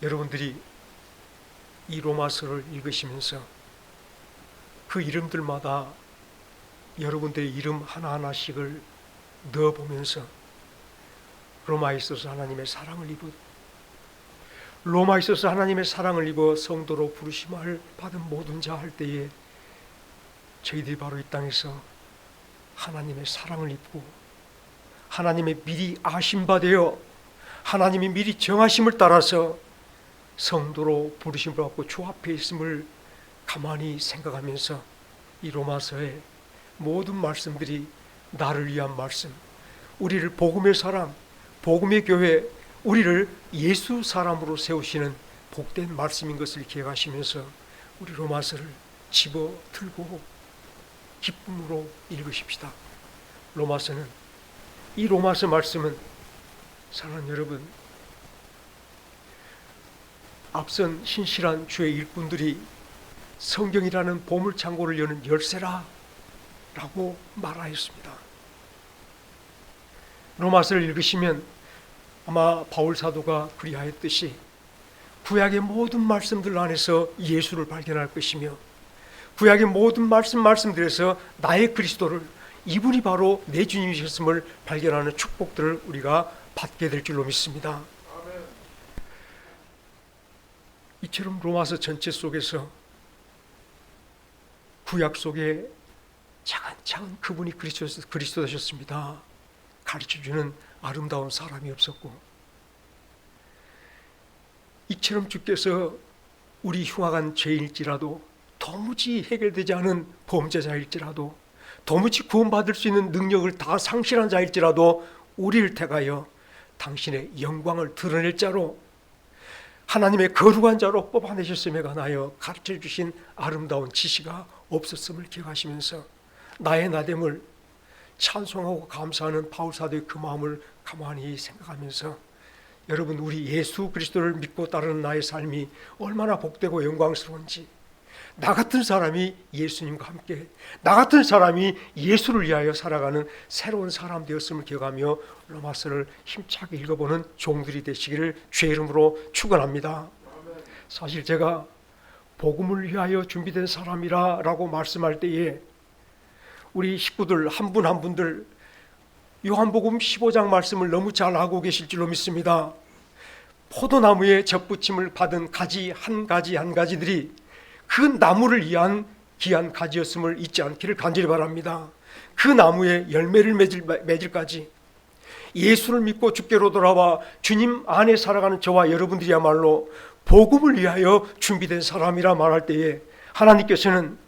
여러분들이 이 로마서를 읽으시면서 그 이름들마다 여러분들의 이름 하나하나씩을 넣어보면서 로마에 있어서 하나님의 사랑을 입어 성도로 부르심을 받은 모든 자 할 때에 저희들이 바로 이 땅에서 하나님의 사랑을 입고 하나님의 미리 아심 바 되어 하나님이 미리 정하심을 따라서 성도로 부르심을 받고 주 앞에 있음을 가만히 생각하면서 이 로마서의 모든 말씀들이 나를 위한 말씀, 우리를 복음의 사람, 복음의 교회, 우리를 예수 사람으로 세우시는 복된 말씀인 것을 기억하시면서 우리 로마서를 집어 들고 기쁨으로 읽으십시다. 이 로마서 말씀은 사랑하는 여러분, 앞선 신실한 주의 일꾼들이 성경이라는 보물창고를 여는 열쇠라 라고 말하였습니다. 로마서를 읽으시면 아마 바울 사도가 그리하였듯이 구약의 모든 말씀들 안에서 예수를 발견할 것이며 구약의 모든 말씀들에서 나의 그리스도를, 이분이 바로 내 주님이셨음을 발견하는 축복들을 우리가 받게 될 줄로 믿습니다. 이처럼 로마서 전체 속에서 구약 속에 차근차근 그분이 그리스도 되셨습니다 가르쳐주는 아름다운 사람이 없었고, 이처럼 주께서 우리 흉악한 죄일지라도, 도무지 해결되지 않은 범죄자일지라도, 도무지 구원받을 수 있는 능력을 다 상실한 자일지라도 우리를 택하여 당신의 영광을 드러낼 자로, 하나님의 거룩한 자로 뽑아내셨음에 관하여 가르쳐주신 아름다운 지시가 없었음을 기억하시면서 나의 나됨을 찬송하고 감사하는 바울 사도의 그 마음을 가만히 생각하면서, 여러분, 우리 예수 그리스도를 믿고 따르는 나의 삶이 얼마나 복되고 영광스러운지, 나 같은 사람이 예수님과 함께, 나 같은 사람이 예수를 위하여 살아가는 새로운 사람 되었음을 기억하며 로마서를 힘차게 읽어보는 종들이 되시기를 주의 이름으로 축원합니다. 사실 제가 복음을 위하여 준비된 사람이라 라고 말씀할 때에 우리 식구들 한 분 한 분들 요한복음 15장 말씀을 너무 잘 알고 계실 줄로 믿습니다. 포도나무에 접붙임을 받은 가지 한 가지들이 그 나무를 위한 귀한 가지였음을 잊지 않기를 간절히 바랍니다. 그 나무에 열매를 맺을까지 예수를 믿고 주께로 돌아와 주님 안에 살아가는 저와 여러분들이야말로 복음을 위하여 준비된 사람이라 말할 때에 하나님께서는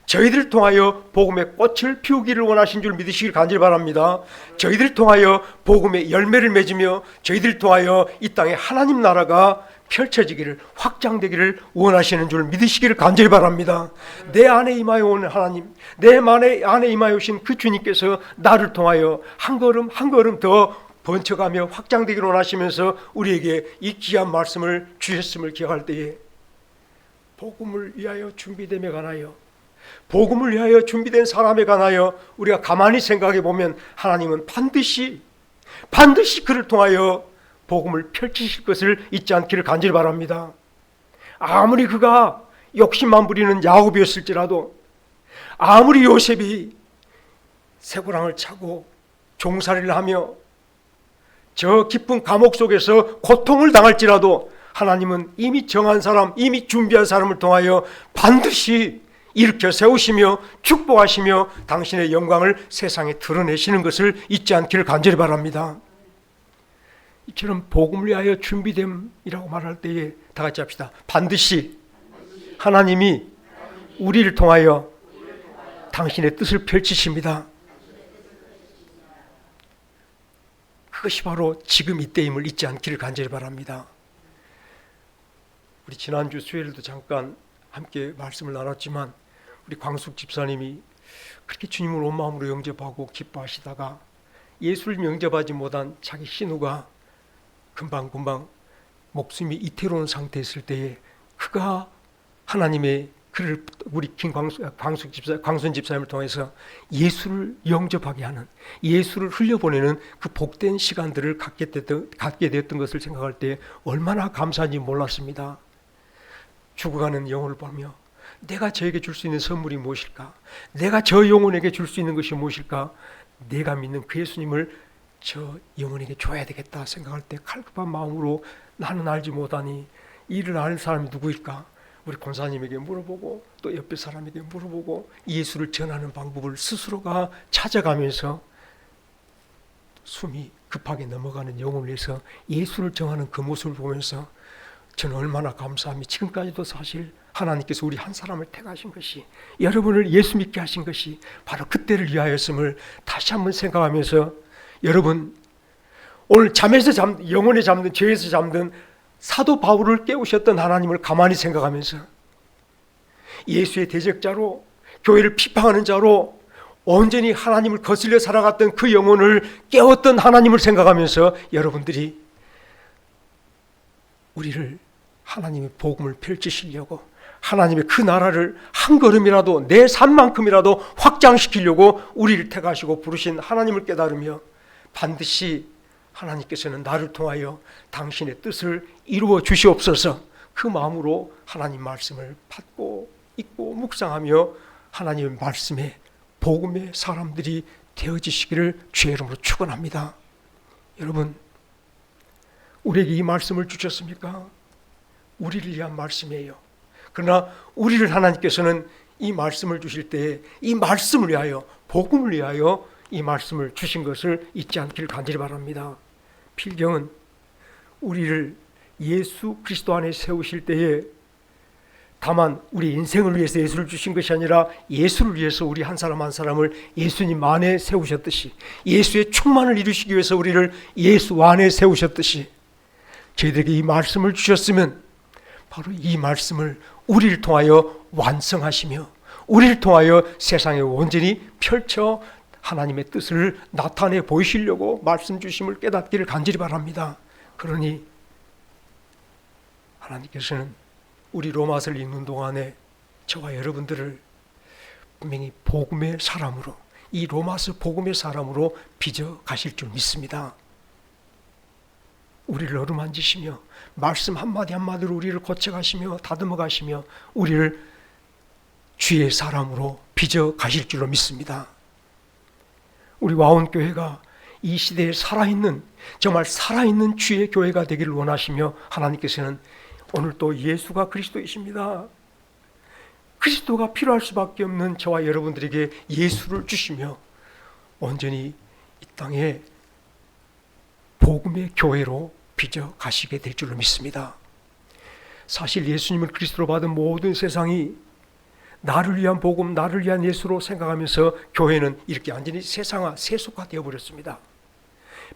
저희들을 통하여 복음의 꽃을 피우기를 원하신 줄 믿으시길 간절히 바랍니다. 저희들을 통하여 복음의 열매를 맺으며 저희들을 통하여 이 땅에 하나님 나라가 펼쳐지기를, 확장되기를 원하시는 줄 믿으시기를 간절히 바랍니다. 내 안에 임하여 오는 하나님, 내 안에 임하여 오신 그 주님께서 나를 통하여 한 걸음 한 걸음 더 번쳐가며 확장되기를 원하시면서 우리에게 이 귀한 말씀을 주셨음을 기억할 때에 복음을 위하여 준비됨에 관하여, 복음을 위하여 준비된 사람에 관하여 우리가 가만히 생각해 보면 하나님은 반드시 그를 통하여 복음을 펼치실 것을 잊지 않기를 간절히 바랍니다. 아무리 그가 욕심만 부리는 야곱이었을지라도, 아무리 요셉이 쇠고랑을 차고 종살이를 하며 저 깊은 감옥 속에서 고통을 당할지라도 하나님은 이미 정한 사람, 이미 준비한 사람을 통하여 반드시 일으켜 세우시며 축복하시며 당신의 영광을 세상에 드러내시는 것을 잊지 않기를 간절히 바랍니다. 이처럼 복음을 위하여 준비됨이라고 말할 때에 다 같이 합시다. 반드시 하나님이 우리를 통하여 당신의 뜻을 펼치십니다. 그것이 바로 지금 이때임을 잊지 않기를 간절히 바랍니다. 우리 지난주 수요일도 잠깐 함께 말씀을 나눴지만 우리 광숙 집사님이 그렇게 주님을 온 마음으로 영접하고 기뻐하시다가 예수를 영접하지 못한 자기 신우가 금방 목숨이 이태로운 상태에 있을 때에 그가 하나님의 그를 우리 광순 집사님을 통해서 예수를 영접하게 하는, 예수를 흘려보내는 그 복된 시간들을 갖게 되었던 것을 생각할 때 얼마나 감사한지 몰랐습니다. 죽어가는 영혼을 보며 내가 저에게 줄 수 있는 선물이 무엇일까? 내가 저 영혼에게 줄 수 있는 것이 무엇일까? 내가 믿는 그 예수님을 저 영혼에게 줘야 되겠다 생각할 때 칼급한 마음으로 나는 알지 못하니 이를 아는 사람이 누구일까? 우리 권사님에게 물어보고 또 옆에 사람에게 물어보고 예수를 전하는 방법을 스스로가 찾아가면서 숨이 급하게 넘어가는 영혼을 위해서 예수를 정하는 그 모습을 보면서 저는 얼마나 감사함이, 지금까지도 사실 하나님께서 우리 한 사람을 택하신 것이, 여러분을 예수 믿게 하신 것이 바로 그때를 위하였음을 다시 한번 생각하면서, 여러분 오늘 영혼에 잠든, 죄에서 잠든 사도 바울을 깨우셨던 하나님을 가만히 생각하면서 예수의 대적자로, 교회를 피방하는 자로 온전히 하나님을 거슬려 살아갔던 그 영혼을 깨웠던 하나님을 생각하면서 여러분들이 우리를 하나님의 복음을 펼치시려고, 하나님의 그 나라를 한 걸음이라도 내 삶만큼이라도 확장시키려고 우리를 택하시고 부르신 하나님을 깨달으며, 반드시 하나님께서는 나를 통하여 당신의 뜻을 이루어 주시옵소서, 그 마음으로 하나님 말씀을 받고 읽고 묵상하며 하나님의 말씀에 복음의 사람들이 되어지시기를 주의 이름으로 축원합니다. 여러분, 우리에게 이 말씀을 주셨습니까? 우리를 위한 말씀이에요. 그러나 우리를 하나님께서는 이 말씀을 주실 때에 이 말씀을 위하여, 복음을 위하여 이 말씀을 주신 것을 잊지 않기를 간절히 바랍니다. 필경은 우리를 예수 그리스도 안에 세우실 때에 다만 우리 인생을 위해서 예수를 주신 것이 아니라 예수를 위해서 우리 한 사람 한 사람을 예수님 안에 세우셨듯이, 예수의 충만을 이루시기 위해서 우리를 예수 안에 세우셨듯이 저희들에게 이 말씀을 주셨으면 바로 이 말씀을 우리를 통하여 완성하시며 우리를 통하여 세상에 온전히 펼쳐 하나님의 뜻을 나타내 보이시려고 말씀 주심을 깨닫기를 간절히 바랍니다. 그러니 하나님께서는 우리 로마서를 읽는 동안에 저와 여러분들을 분명히 복음의 사람으로, 이 로마서 복음의 사람으로 빚어 가실 줄 믿습니다. 우리를 어루만지시며 말씀 한마디 한마디로 우리를 고쳐가시며 다듬어 가시며 우리를 주의 사람으로 빚어 가실 줄로 믿습니다. 우리 와온교회가 이 시대에 살아있는, 정말 살아있는 주의 교회가 되기를 원하시며 하나님께서는 오늘 또 예수가 그리스도이십니다. 그리스도가 필요할 수밖에 없는 저와 여러분들에게 예수를 주시며 온전히 이 땅에 복음의 교회로 빚어 가시게 될 줄로 믿습니다. 사실 예수님을 그리스도로 받은 모든 세상이 나를 위한 복음, 나를 위한 예수로 생각하면서 교회는 이렇게 완전히 세상화, 세속화 되어버렸습니다.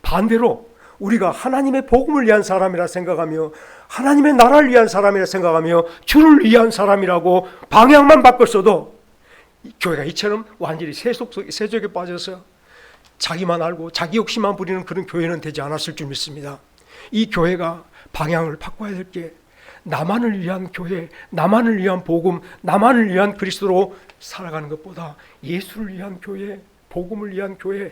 반대로 우리가 하나님의 복음을 위한 사람이라 생각하며 하나님의 나라를 위한 사람이라 생각하며 주를 위한 사람이라고 방향만 바꿨어도 교회가 이처럼 완전히 세속에 빠져서 자기만 알고 자기 욕심만 부리는 그런 교회는 되지 않았을 줄 믿습니다. 이 교회가 방향을 바꿔야 될 게 나만을 위한 교회, 나만을 위한 복음, 나만을 위한 그리스도로 살아가는 것보다 예수를 위한 교회, 복음을 위한 교회,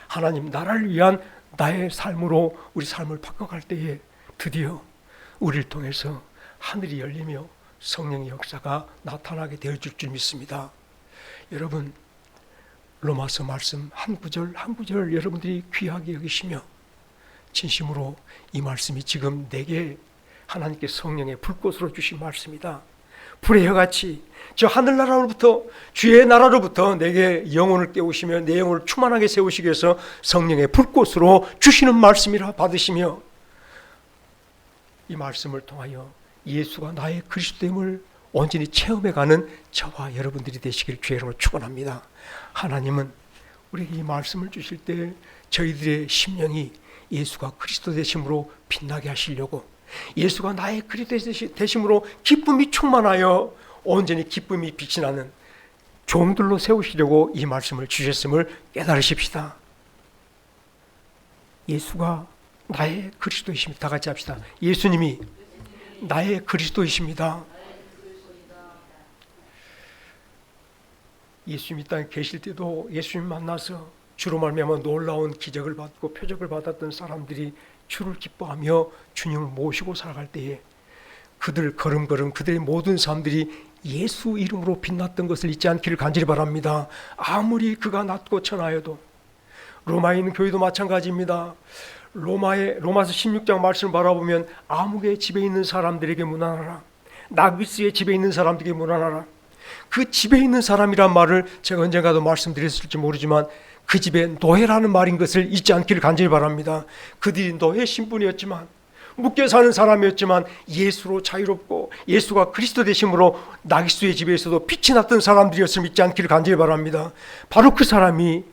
하나님 나라를 위한 나의 삶으로 우리 삶을 바꿔갈 때에 드디어 우리를 통해서 하늘이 열리며 성령의 역사가 나타나게 되어줄 줄 믿습니다. 여러분, 로마서 말씀 한 구절 한 구절 여러분들이 귀하게 여기시며 진심으로 이 말씀이 지금 내게 하나님께 성령의 불꽃으로 주신 말씀이다. 불의 혀같이 저 하늘나라로부터, 주의 나라로부터 내게 영혼을 깨우시며 내 영혼을 충만하게 세우시기 위해서 성령의 불꽃으로 주시는 말씀이라 받으시며 이 말씀을 통하여 예수가 나의 그리스도임을 온전히 체험해가는 저와 여러분들이 되시길 주의 이름으로 축원합니다. 하나님은 우리에게 이 말씀을 주실 때 저희들의 심령이 예수가 그리스도 되심으로 빛나게 하시려고, 예수가 나의 그리스도 되심으로 기쁨이 충만하여 온전히 기쁨이 빛이 나는 종들로 세우시려고 이 말씀을 주셨음을 깨달으십시다. 예수가 나의 그리스도이십니다. 다 같이 합시다. 예수님이 나의 그리스도이십니다. 예수님이 땅에 계실 때도 예수님 만나서 주로 말미암아 놀라운 기적을 받고 표적을 받았던 사람들이 주를 기뻐하며 주님을 모시고 살아갈 때에 그들 걸음걸음 그들의 모든 삶들이 예수 이름으로 빛났던 것을 잊지 않기를 간절히 바랍니다. 아무리 그가 낮고 천하여도. 로마에 있는 교회도 마찬가지입니다. 로마서 16장 말씀을 바라보면 아무개 집에 있는 사람들에게 문안하라. 나귀스의 집에 있는 사람들에게 문안하라. 그 집에 있는 사람이란 말을 제가 언젠가도 말씀드렸을지 모르지만 그 집에 노예라는 말인 것을 잊지 않기를 간절히 바랍니다. 그들이 노예 신분이었지만 묶여 사는 사람이었지만 예수로 자유롭고 예수가 그리스도 되심으로 나귀수의 집에서도 빛이 났던 사람들이었음을 잊지 않기를 간절히 바랍니다. 바로 그 사람이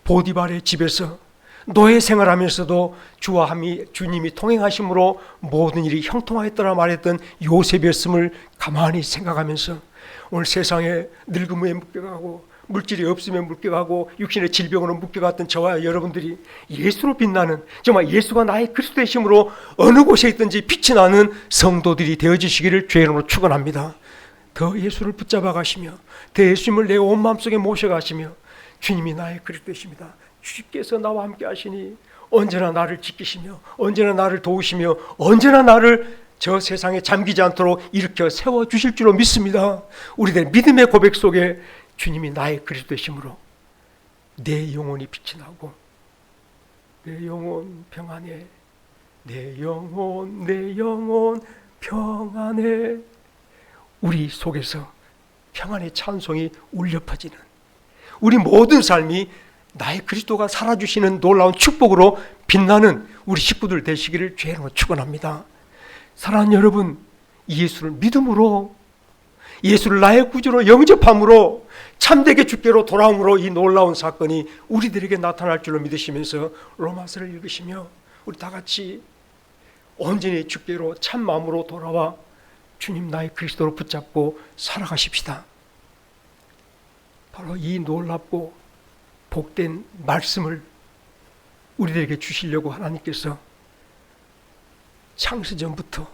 보디발의 집에서 노예 생활하면서도 주와 주님이 통행하심으로 모든 일이 형통하였더라 말했던 요셉이었음을 가만히 생각하면서 오늘 세상에 늙음에 묶여가고 물질이 없으면 묶여가고 육신의 질병으로 묶여갔던 저와 여러분들이 예수로 빛나는, 정말 예수가 나의 그리스도 되심으로 어느 곳에 있든지 빛이 나는 성도들이 되어주시기를 주의 이름으로 축원합니다. 더 예수를 붙잡아 가시며 더 예수님을 내 온 마음속에 모셔가시며 주님이 나의 그리스도 되십니다. 주께서 나와 함께 하시니 언제나 나를 지키시며 언제나 나를 도우시며 언제나 나를 저 세상에 잠기지 않도록 일으켜 세워주실 줄로 믿습니다. 우리들 믿음의 고백 속에 주님이 나의 그리스도 되심으로 내 영혼이 빛이 나고 내 영혼 평안해, 내 영혼 평안해, 우리 속에서 평안의 찬송이 울려 퍼지는 우리 모든 삶이 나의 그리스도가 살아주시는 놀라운 축복으로 빛나는 우리 식구들 되시기를 주의 이름으로 축원합니다. 사랑하는 여러분, 예수를 믿음으로, 예수를 나의 구주로 영접함으로, 참되게 주께로 돌아옴으로 이 놀라운 사건이 우리들에게 나타날 줄로 믿으시면서 로마서를 읽으시며 우리 다 같이 온전히 주께로 참 마음으로 돌아와 주님 나의 그리스도로 붙잡고 살아가십시다. 바로 이 놀랍고 복된 말씀을 우리들에게 주시려고 하나님께서 창세전부터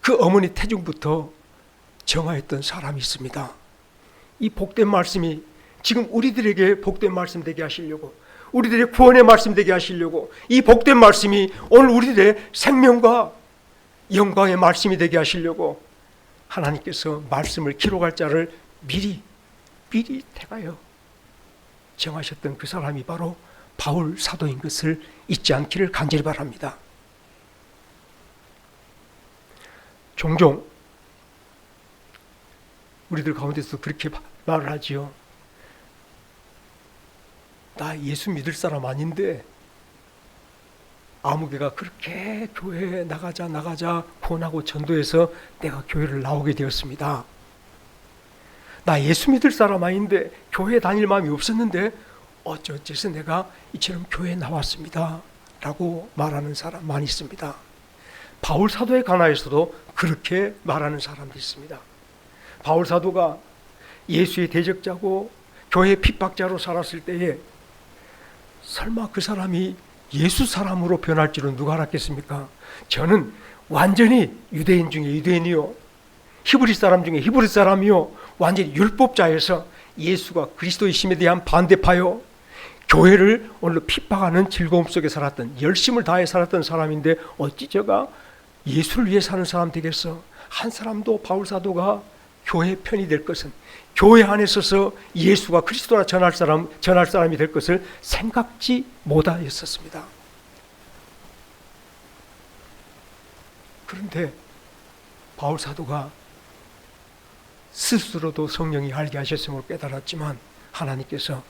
그 어머니 태중부터 정하였던 사람이 있습니다. 이 복된 말씀이 지금 우리들에게 복된 말씀 되게 하시려고, 우리들의 구원의 말씀 되게 하시려고, 이 복된 말씀이 오늘 우리들의 생명과 영광의 말씀이 되게 하시려고 하나님께서 말씀을 기록할 자를 미리 택하여 정하셨던 그 사람이 바로 바울 사도인 것을 잊지 않기를 간절히 바랍니다. 종종 우리들 가운데서 그렇게 말을 하지요. 나 예수 믿을 사람 아닌데 아무개가 그렇게 교회에 나가자 권하고 전도해서 내가 교회를 나오게 되었습니다. 나 예수 믿을 사람 아닌데 교회 다닐 마음이 없었는데 어째서 내가 이처럼 교회에 나왔습니다 라고 말하는 사람 많이 있습니다. 바울 사도의 가나에서도 그렇게 말하는 사람도 있습니다. 바울 사도가 예수의 대적자고 교회의 핍박자로 살았을 때에 설마 그 사람이 예수 사람으로 변할 줄은 누가 알았겠습니까? 저는 완전히 유대인 중에 유대인이요, 히브리 사람 중에 히브리 사람이요, 완전히 율법자에서 예수가 그리스도이심에 대한 반대파요, 교회를 오늘로 핍박하는 즐거움 속에 살았던, 열심을 다해 살았던 사람인데 어찌 저가 예수를 위해 사는 사람 되겠어? 한 사람도 바울 사도가 교회 편이 될 것은, 교회 안에 서서 예수가 그리스도라 전할 사람이 될 것을 생각지 못하였었습니다. 그런데 바울 사도가 스스로도 성령이 알게 하셨음을 깨달았지만 하나님께서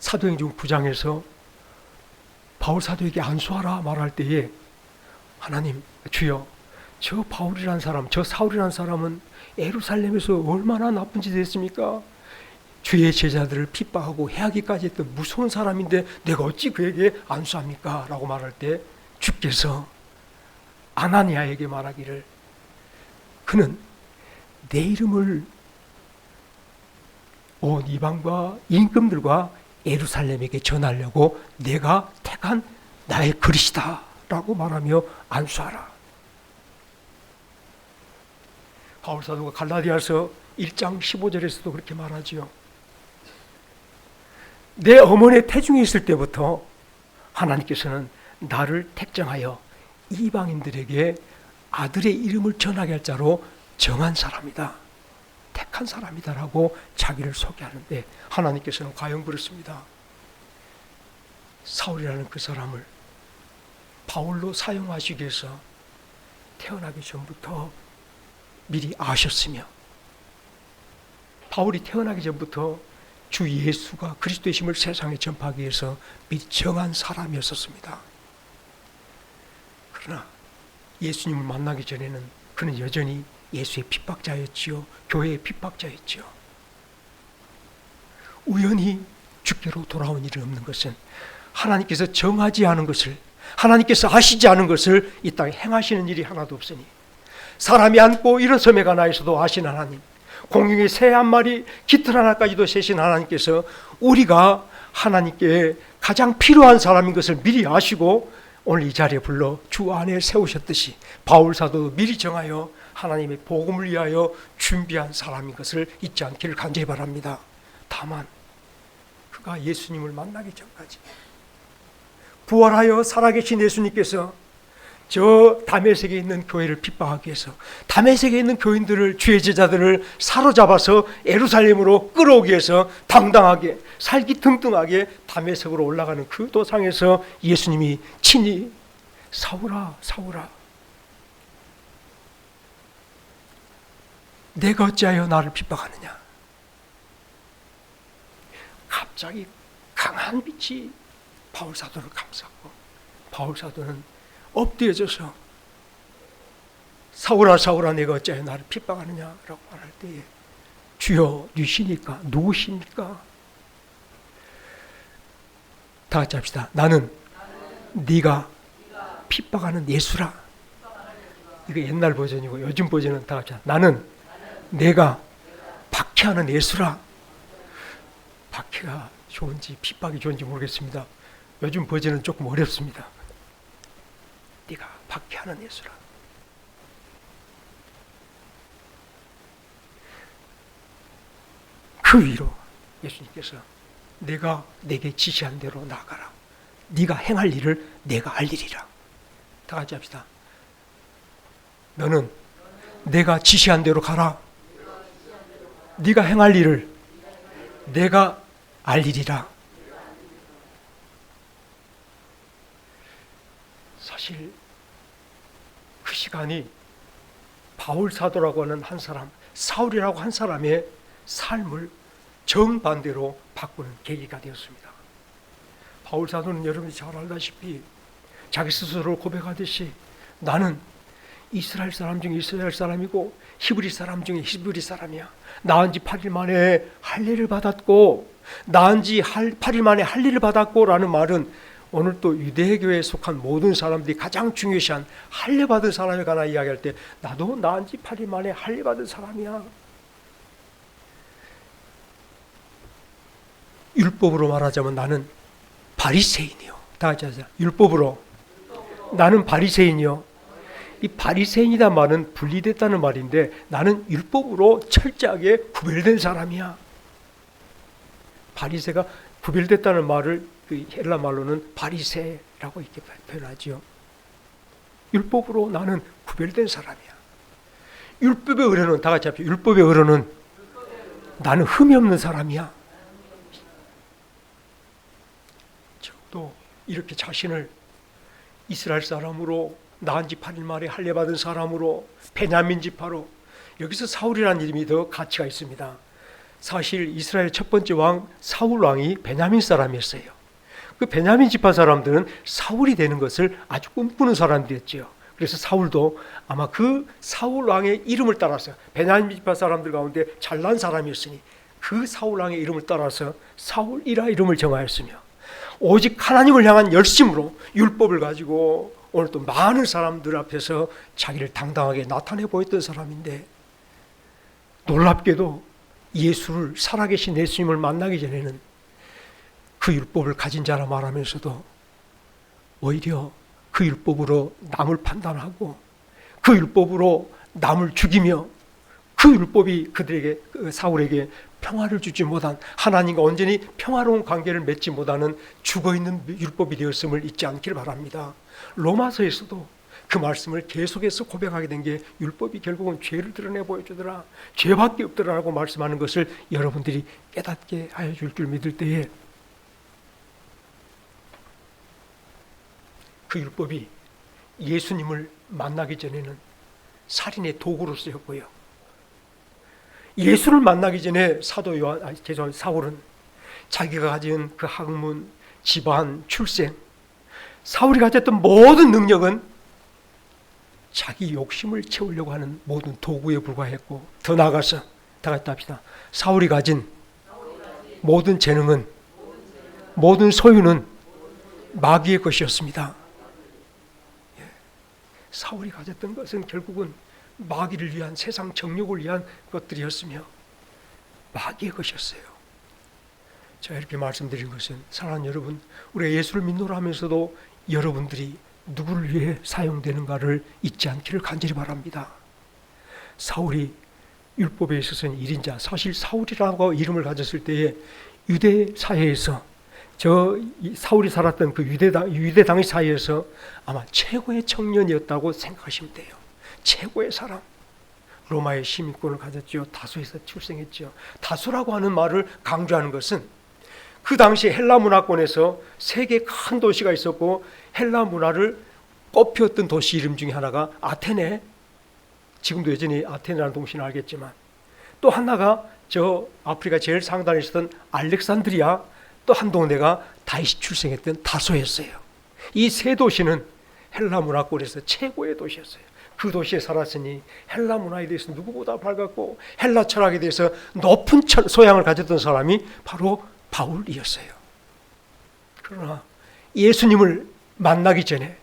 사도행전 9장에서 바울 사도에게 안수하라 말할 때에 하나님, 주여, 저 바울이라는 사람, 저 사울이라는 사람은 예루살렘에서 얼마나 나쁜 짓을 했습니까? 주의 제자들을 핍박하고 해하기까지 했던 무서운 사람인데 내가 어찌 그에게 안수합니까? 라고 말할 때 주께서 아나니아에게 말하기를, 그는 내 이름을 온 이방과 임금들과 예루살렘에게 전하려고 내가 택한 나의 그릇이다 라고 말하며 안수하라. 바울 사도가 갈라디아서 1장 15절에서도 그렇게 말하지요. 내 어머니의 태중에 있을 때부터 하나님께서는 나를 택정하여 이방인들에게 아들의 이름을 전하게 할 자로 정한 사람이다, 택한 사람이다라고 자기를 소개하는데, 하나님께서는 과연 그렇습니다. 사울이라는 그 사람을 바울로 사용하시기 위해서 태어나기 전부터 미리 아셨으며, 바울이 태어나기 전부터 주 예수가 그리스도의 힘을 세상에 전파하기 위해서 미리 정한 사람이었습니다. 그러나 예수님을 만나기 전에는 그는 여전히 예수의 핍박자였지요, 교회의 핍박자였지요. 우연히 주께로 돌아온 일이 없는 것은 하나님께서 정하지 않은 것을, 하나님께서 하시지 않은 것을 이 땅에 행하시는 일이 하나도 없으니, 사람이 앉고 일어섬에 관하여서도 아신 하나님, 공중의 새 한 마리, 깃털 하나까지도 세신 하나님께서 우리가 하나님께 가장 필요한 사람인 것을 미리 아시고 오늘 이 자리에 불러 주 안에 세우셨듯이 바울 사도도 미리 정하여 하나님의 복음을 위하여 준비한 사람인 것을 잊지 않기를 간절히 바랍니다. 다만 그가 예수님을 만나기 전까지 부활하여 살아계신 예수님께서 저 다메섹에 있는 교회를 핍박하기 위해서 다메섹에 있는 교인들을, 주의 제자들을 사로잡아서 예루살렘으로 끌어오기 위해서 당당하게 살기등등하게 다메섹으로 올라가는 그 도상에서 예수님이 친히 사울아, 사울아, 내가 어찌하여 나를 핍박하느냐. 갑자기 강한 빛이 바울 사도를 감쌌고, 바울 사도는 엎드려져서 사울아, 사울아, 내가 어찌하여 나를 핍박하느냐라고 말할 때에 주여 누시니까, 누구십니까? 다 같이 합시다. 나는 네가 핍박하는 예수라. 이거 옛날 버전이고 요즘 버전은 다 같이 나는 내가 박해하는 예수라. 박해가 좋은지 핍박이 좋은지 모르겠습니다. 요즘 버전은 조금 어렵습니다. 네가 박해하는 예수라. 그 위로 예수님께서 내가 내게 지시한 대로 나아가라. 네가 행할 일을 내가 알리리라. 다 같이 합시다. 너는 내가 지시한 대로 가라. 네가 행할 일을 내가 알리리라. 사실 그 시간이 바울 사도라고 하는 한 사람, 사울이라고 한 사람의 삶을 정반대로 바꾸는 계기가 되었습니다. 바울 사도는 여러분이 잘 알다시피 자기 스스로 고백하듯이 나는 이스라엘 사람 중에 이스라엘 사람이고 히브리 사람 중에 히브리 사람이야. 나은 지 8일 만에 할례를 받았고, 나은 지 8일 만에 할례를 받았고 라는 말은 오늘 또 유대교회에 속한 모든 사람들이 가장 중요시한 할례 받은 사람에 관한 이야기할 때 나도 나은 지 8일 만에 할례 받은 사람이야. 율법으로 말하자면 나는 바리새인이요. 다 같이 하자. 율법으로 나는 바리새인이요. 이 바리새인이란 말은 분리됐다는 말인데 나는 율법으로 철저하게 구별된 사람이야. 바리새가 구별됐다는 말을 그 헬라 말로는 바리새라고 이렇게 표현하지요. 율법으로 나는 구별된 사람이야. 율법의 의로는 다 같이 합시다. 율법의 의로는 나는 흠이 없는 사람이야. 또 이렇게 자신을 이스라엘 사람으로 나은 지 8일 만에 할례 받은 사람으로 베냐민 지파로, 여기서 사울이라는 이름이 더 가치가 있습니다. 사실 이스라엘 첫 번째 왕 사울 왕이 베냐민 사람이었어요. 그 베냐민 지파 사람들은 사울이 되는 것을 아주 꿈꾸는 사람들이었죠. 그래서 사울도 아마 그 사울 왕의 이름을 따라서, 베냐민 지파 사람들 가운데 잘난 사람이었으니 그 사울 왕의 이름을 따라서 사울이라 이름을 정하였으며, 오직 하나님을 향한 열심으로 율법을 가지고 오늘 또 많은 사람들 앞에서 자기를 당당하게 나타내 보였던 사람인데, 놀랍게도 예수를, 살아계신 예수님을 만나기 전에는 그 율법을 가진 자라 말하면서도 오히려 그 율법으로 남을 판단하고 그 율법으로 남을 죽이며 그 율법이 그들에게, 사울에게 평화를 주지 못한, 하나님과 온전히 평화로운 관계를 맺지 못하는 죽어있는 율법이 되었음을 잊지 않기를 바랍니다. 로마서에서도 그 말씀을 계속해서 고백하게 된 게 율법이 결국은 죄를 드러내 보여주더라, 죄밖에 없더라라고 말씀하는 것을 여러분들이 깨닫게 하여 줄 줄 믿을 때에 그 율법이 예수님을 만나기 전에는 살인의 도구로 쓰였고요, 예수를 만나기 전에 사울은 자기가 가진 그 학문, 집안, 출생, 사울이 가졌던 모든 능력은 자기 욕심을 채우려고 하는 모든 도구에 불과했고, 더 나아가서 다 같이 합시다. 사울이 가진 모든 재능은, 모든 소유는 마귀의 것이었습니다. 사울이 가졌던 것은 결국은 마귀를 위한, 세상 정욕을 위한 것들이었으며 마귀의 것이었어요. 제가 이렇게 말씀드린 것은, 사랑하는 여러분, 우리가 예수를 믿노라 하면서도 여러분들이 누구를 위해 사용되는가를 잊지 않기를 간절히 바랍니다. 사울이 율법에 있어서는 1인자, 사실 사울이라고 이름을 가졌을 때에 유대 사회에서, 사울이 살았던 그 유대 당의 사회에서 아마 최고의 청년이었다고 생각하시면 돼요. 최고의 사람. 로마의 시민권을 가졌죠. 다소에서 출생했죠. 다소라고 하는 말을 강조하는 것은 그 당시 헬라 문화권에서 세 개 큰 도시가 있었고, 헬라 문화를 꽃피웠던 도시 이름 중에 하나가 아테네, 지금도 여전히 아테네라는 동시는 알겠지만, 또 하나가 저 아프리카 제일 상단에 있었던 알렉산드리아, 또 한 동네가 다윗이 출생했던 다소였어요. 이 세 도시는 헬라 문화권에서 최고의 도시였어요. 그 도시에 살았으니 헬라 문화에 대해서 누구보다 밝았고 헬라 철학에 대해서 높은 소양을 가졌던 사람이 바로 바울이었어요. 그러나 예수님을 만나기 전에,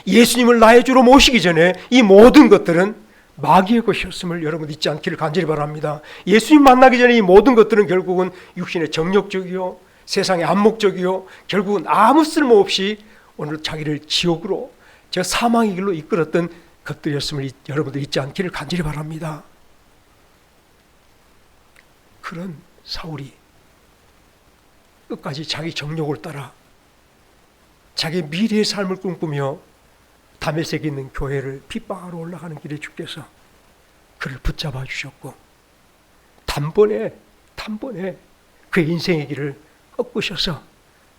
예수님을 나의 주로 모시기 전에 이 모든 것들은 마귀의 것이었음을 여러분 잊지 않기를 간절히 바랍니다. 예수님 만나기 전에 이 모든 것들은 결국은 육신의 정욕적이요, 세상의 안목적이요, 결국은 아무 쓸모없이 오늘 자기를 지옥으로, 저 사망의 길로 이끌었던 것들이었음을 여러분들 잊지 않기를 간절히 바랍니다. 그런 사울이 끝까지 자기 정욕을 따라 자기 미래의 삶을 꿈꾸며 다메섹에 있는 교회를 핍박하러 올라가는 길에 주께서 그를 붙잡아 주셨고, 단번에 그의 인생의 길을 꺾으셔서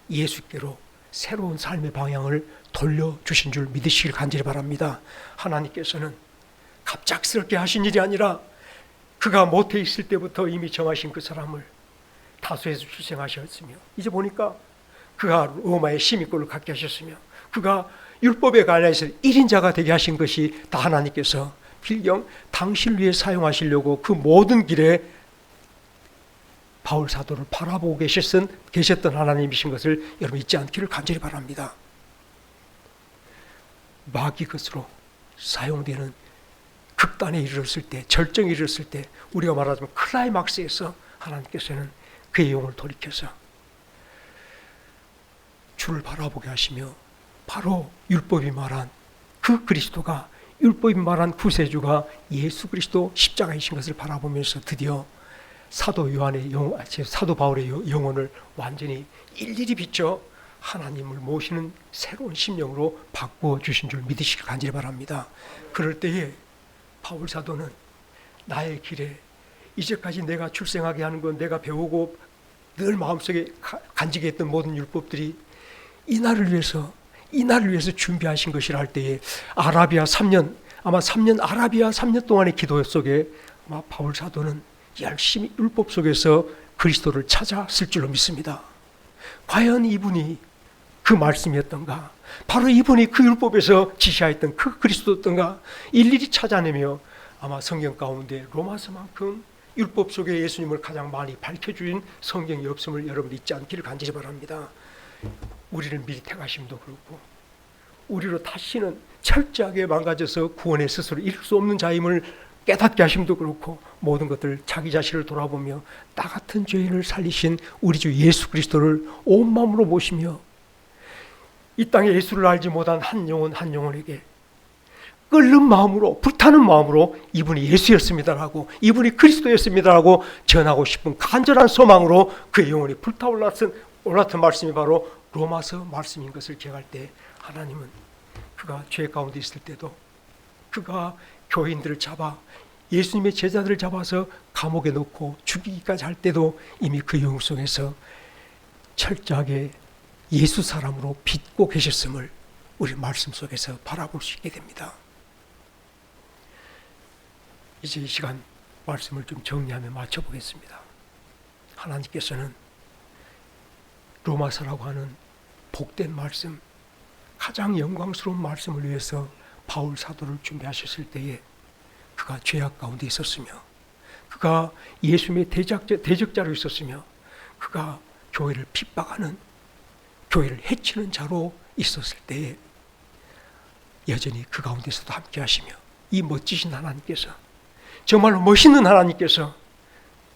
예수께로 새로운 삶의 방향을 돌려주신 줄 믿으시길 간절히 바랍니다. 하나님께서는 갑작스럽게 하신 일이 아니라 그가 모태에 있을 때부터 이미 정하신 그 사람을 다소에서 출생하셨으며, 이제 보니까 그가 로마의 시민권을 갖게 하셨으며, 그가 율법에 관해서 1인자가 되게 하신 것이 다 하나님께서 필경 당신을 위해 사용하시려고 그 모든 길에 바울 사도를 바라보고 계셨던 하나님이신 것을 여러분 잊지 않기를 간절히 바랍니다. 마귀 것으로 사용되는 극단에 이르렀을 때, 절정에 이르렀을 때, 우리가 말하자면 클라이막스에서 하나님께서는 그의 영을 돌이켜서 주를 바라보게 하시며, 바로 율법이 말한 그 그리스도가, 율법이 말한 구세주가 예수 그리스도 십자가이신 것을 바라보면서 드디어 사도 바울의 영혼을 완전히 일일이 비춰 하나님을 모시는 새로운 심령으로 바꾸어 주신 줄 믿으시길 간절히 바랍니다. 그럴 때에 바울 사도는 나의 길에 이제까지 내가 출생하게 하는 건, 내가 배우고 늘 마음속에 간직해 했던 모든 율법들이 이 날을 위해서 준비하신 것이라 할 때에 아라비아 3년 동안의 기도 속에 아마 바울 사도는 열심히 율법 속에서 그리스도를 찾았을 줄로 믿습니다. 과연 이분이 그 말씀이었던가, 바로 이분이 그 율법에서 지시하였던 그 그리스도였던가 일일이 찾아내며, 아마 성경 가운데 로마서만큼 율법 속에 예수님을 가장 많이 밝혀주신 성경이 없음을 여러분 잊지 않기를 간절히 바랍니다. 우리를 미리 택하심도 그렇고, 우리로 다시는 철저하게 망가져서 구원의 스스로 이룰 수 없는 자임을 깨닫게 하심도 그렇고, 모든 것들 자기 자신을 돌아보며 나 같은 죄인을 살리신 우리 주 예수 그리스도를 온 마음으로 모시며, 이 땅에 예수를 알지 못한 한 영혼에게 끓는 마음으로, 불타는 마음으로 이분이 예수였습니다라고, 이분이 그리스도였습니다라고 전하고 싶은 간절한 소망으로 그의 영혼이 불타올랐던 말씀이 바로 로마서 말씀인 것을 기억할 때, 하나님은 그가 죄 가운데 있을 때도, 그가 교인들을 잡아 예수님의 제자들을 잡아서 감옥에 넣고 죽이기까지 할 때도 이미 그 영혼 속에서 철저하게 예수 사람으로 빚고 계셨음을 우리 말씀 속에서 바라볼 수 있게 됩니다. 이제 이 시간 말씀을 좀 정리하며 마쳐보겠습니다. 하나님께서는 로마서라고 하는 복된 말씀, 가장 영광스러운 말씀을 위해서 바울 사도를 준비하셨을 때에 그가 죄악 가운데 있었으며, 그가 예수님의 대적자로 있었으며, 그가 교회를 핍박하는, 교회를 해치는 자로 있었을 때에 여전히 그 가운데서도 함께 하시며, 이 멋지신 하나님께서, 정말로 멋있는 하나님께서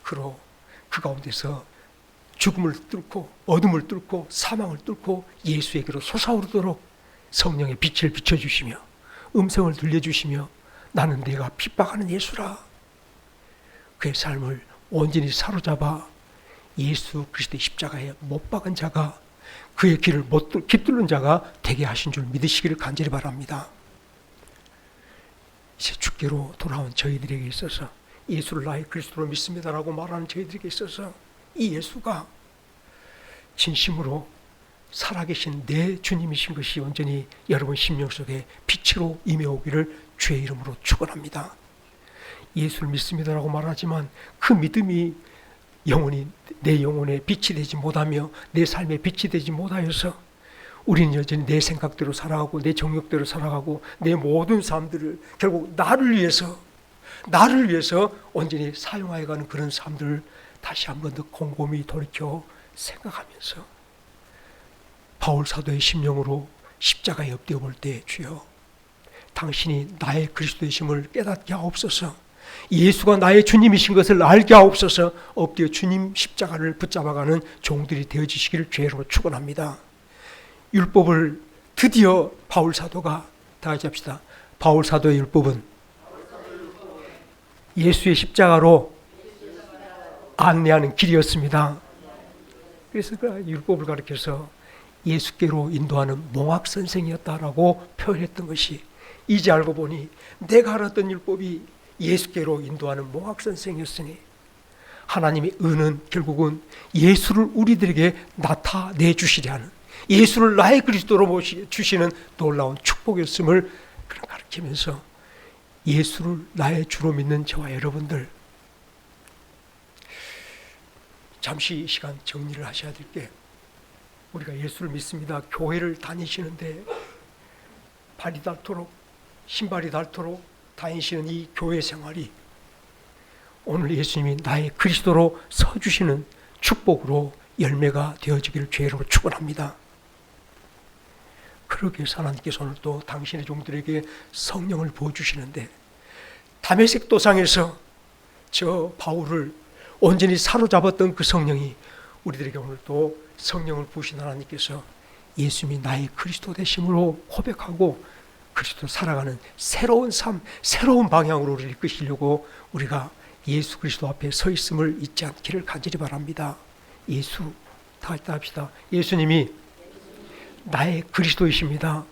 그 가운데서 죽음을 뚫고 어둠을 뚫고 사망을 뚫고 예수에게로 솟아오르도록 성령의 빛을 비춰주시며 음성을 들려주시며, 나는 내가 핍박하는 예수라, 그의 삶을 온전히 사로잡아 예수 그리스도의 십자가에 못 박은 자가, 그의 길을 깃뚫는 자가 되게 하신 줄 믿으시기를 간절히 바랍니다. 이제 주께로 돌아온 저희들에게 있어서, 예수를 나의 그리스도로 믿습니다라고 말하는 저희들에게 있어서 이 예수가 진심으로 살아계신 내 주님이신 것이 온전히 여러분 심령 속에 빛으로 임해오기를 주의 이름으로 축원합니다. 예수를 믿습니다라고 말하지만 그 믿음이 내 영혼에 빛이 되지 못하며 내 삶에 빛이 되지 못하여서 우리는 여전히 내 생각대로 살아가고 내 정욕대로 살아가고 내 모든 삶들을 결국 나를 위해서 온전히 사용하여가는 그런 삶들을 다시 한 번 더 곰곰이 돌이켜 생각하면서 바울 사도의 심령으로 십자가에 엎드려 볼 때, 주여 당신이 나의 그리스도이심을 깨닫게 하옵소서, 예수가 나의 주님이신 것을 알게 하옵소서, 엎드려 주님 십자가를 붙잡아가는 종들이 되어지시기를 주의 이름으로 축원합니다. 율법을 드디어 바울 사도가, 다 같이 합시다. 바울 사도의 율법은 예수의 십자가로 안내하는 길이었습니다. 그래서 그 율법을 가르쳐서 예수께로 인도하는 몽학 선생이었다라고 표현했던 것이, 이제 알고 보니 내가 알았던 율법이 예수께로 인도하는 몽학 선생이었으니, 하나님의 은은 결국은 예수를 우리들에게 나타내 주시려 하는, 예수를 나의 그리스도로 주시는 놀라운 축복이었음을 가르치면서, 예수를 나의 주로 믿는 저와 여러분들, 잠시 이 시간 정리를 하셔야 될 게, 우리가 예수를 믿습니다, 교회를 다니시는데 발이 닳도록 신발이 닳도록 다니시는 이 교회 생활이 오늘 예수님이 나의 그리스도로 서주시는 축복으로 열매가 되어지기를 주의 이름으로 축원합니다. 그러기 위해서 하나님께서 오늘 또 당신의 종들에게 성령을 부어주시는데, 다메섹 도상에서 저 바울을 온전히 사로잡았던 그 성령이 우리들에게 오늘 또 성령을 부으신 하나님께서 예수님이 나의 그리스도 되심으로 고백하고 그리스도 살아가는 새로운 삶, 새로운 방향으로 우리를 이끄시려고 우리가 예수 그리스도 앞에 서 있음을 잊지 않기를 간절히 바랍니다. 예수, 다 같이 합시다. 예수님이 나의 그리스도이십니다.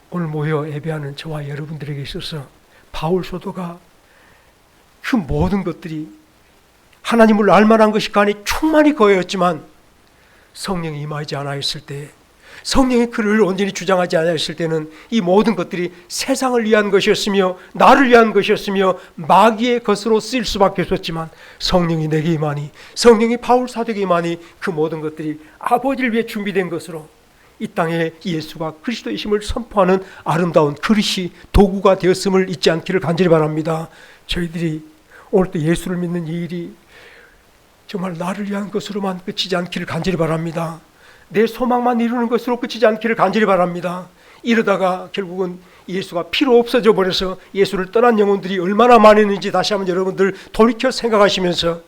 오늘 모여 예배하는 저와 여러분들에게 있어서 바울 사도가 그 모든 것들이 하나님을 알만한 것이 간에 충만히 거였지만, 성령이 임하지 않았을 때, 성령의 그를 온전히 주장하지 않았을 때는 이 모든 것들이 세상을 위한 것이었으며 나를 위한 것이었으며 마귀의 것으로 쓰일 수밖에 없었지만, 성령이 내게 임하니, 성령이 바울 사도에게 임하니 그 모든 것들이 아버지를 위해 준비된 것으로 이 땅에 예수가 그리스도이심을 선포하는 아름다운 그릇이, 도구가 되었음을 잊지 않기를 간절히 바랍니다. 저희들이 오늘 또 예수를 믿는 이 일이 정말 나를 위한 것으로만 그치지 않기를 간절히 바랍니다. 내 소망만 이루는 것으로 그치지 않기를 간절히 바랍니다. 이러다가 결국은 예수가 필요 없어져 버려서 예수를 떠난 영혼들이 얼마나 많았는지 다시 한번 여러분들 돌이켜 생각하시면서,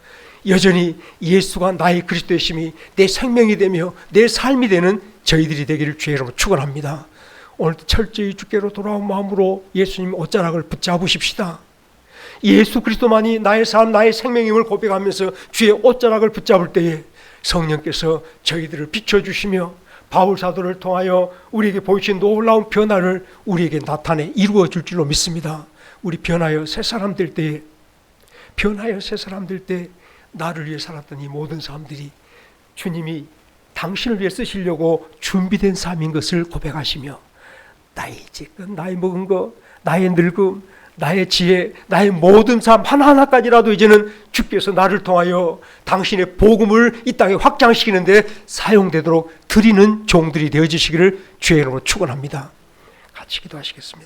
여전히 예수가 나의 그리스도의 심이 내 생명이 되며 내 삶이 되는 저희들이 되기를 주의 이름으로 축원합니다. 오늘도 철저히 주께로 돌아온 마음으로 예수님 옷자락을 붙잡으십시다. 예수 그리스도만이 나의 삶, 나의 생명임을 고백하면서 주의 옷자락을 붙잡을 때에 성령께서 저희들을 비춰주시며 바울 사도를 통하여 우리에게 보이신 놀라운 변화를 우리에게 나타내 이루어 줄 줄로 믿습니다. 우리 변하여 새 사람 될 때에, 변하여 새 사람 될 때 나를 위해 살았던 이 모든 사람들이 주님이 당신을 위해 쓰시려고 준비된 삶인 것을 고백하시며 나의 지껏 나이 먹은 것, 나의 늙음, 나의 지혜, 나의 모든 삶 하나하나까지라도 이제는 주께서 나를 통하여 당신의 복음을 이 땅에 확장시키는데 사용되도록 드리는 종들이 되어지시기를 주의 이름으로 축원합니다. 같이 기도하시겠습니다.